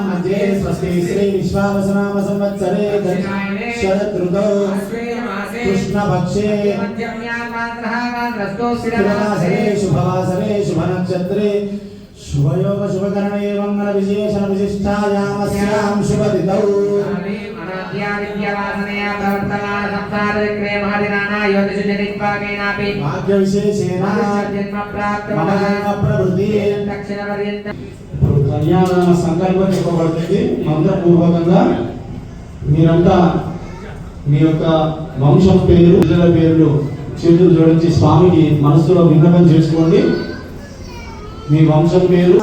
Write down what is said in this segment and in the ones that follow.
मध्ये स्वस्ति श्री विश्वावसुनाम संवत्सरे शरदृतौ कृष्णपक्षे शुभवासरे शुभनक्षत्रे शुभयोग शुभकरणे मंगल विशेषण विशिष्टायामस्यां शुभतिथौ भाग्य विशेषेण కళ్యాణ సంకల్పం చెప్పబడుతుంది. మంత్రపూర్వకంగా మీరంతా మీ యొక్క వంశం పేరు పిల్లల పేర్లు చేతులు జోడించి స్వామికి మనసులో విన్నపం చేసుకోండి. మీ వంశం పేరు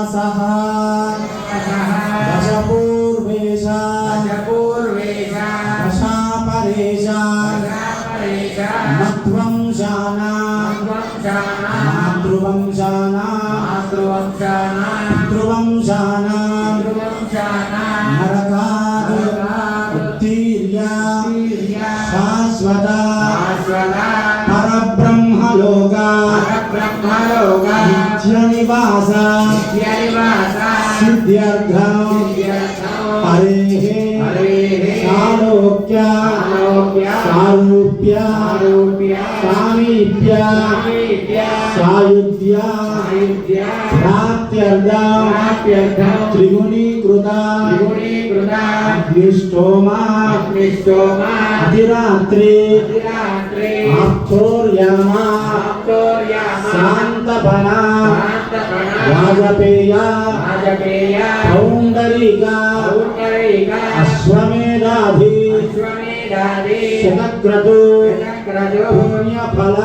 निवास सिद्ध्यर्थं हरेः सालोक्य सारूप्य सामीप्य सायुज्य प्राप्त्यर्थं त्रिगुणीकृत अग्निष्टोमा अधिरात्रि आप्तोर्यामा शांतपना वाजपेय पौंडरीका अश्वमेधाधि शतक्रतु पुण्यफल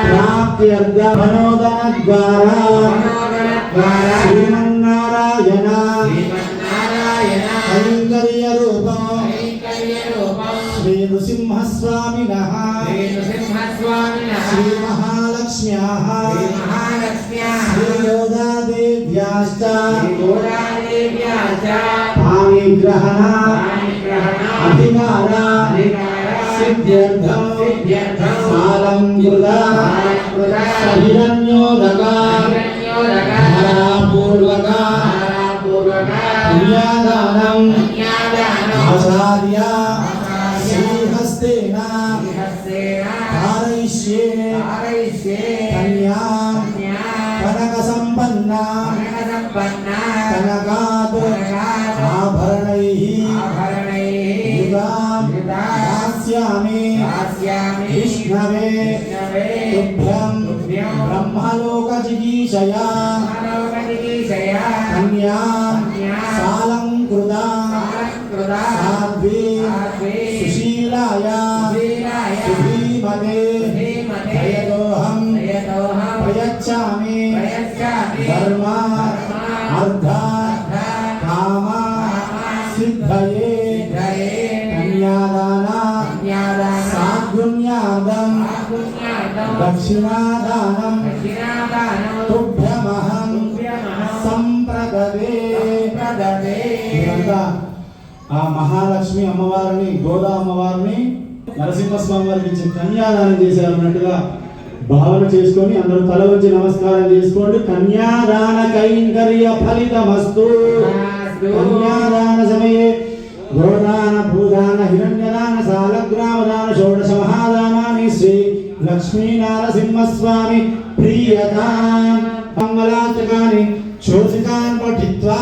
प्राप्त्यर्थं मनोदनद्वारा श्रीमन्नारायण कैंकर्यरूपं श्री नृसिंहस्वामिनः श्री महालक्ष्म्याः श्रीयोदादेव्याश्च पाणिग्रहण अधिकार सिद्ध्यर्थं सालंकृत हिरण्योदक धारापूर्वक पुण्यादानं आचार्य श्रीहस्तेन कारयिष्ये कन्यां कनकसम्पन्ना कनकात् आभरणैः युगां दास्यामि विष्णवे तुभ्यं ब्रह्मलोकजिगीषया कन्यां सालंकृता साध्वी सुशीलाया सुधीमते दयदोहं प्रयच्छामि धर्म अर्थ काम सिद्धये कन्यादान साधुन्यादं दक्षिणादानं तुभ्यमहं संप्रददे ఆ మహాలక్ష్మి అమ్మవారిని గోదా అమ్మవారిని నరసింహస్వామి వారికి ఇచ్చి కన్యాదానం చేశారన్నట్టుగా భావన చేసుకొని అందరూ తల వంచి నమస్కారం చేసుకోండి. కన్యాదాన కైంకర్య ఫలితమస్తు. కన్యాదాన సమయే గోదాన భూదాన హిరణ్యదాన సాలగ్రామదాన షోడశ మహాదానాన్ని శ్రీ లక్ష్మీ నరసింహస్వామి ప్రియతాం మంగళాచకాని చోసితాన్ పఠిత్వా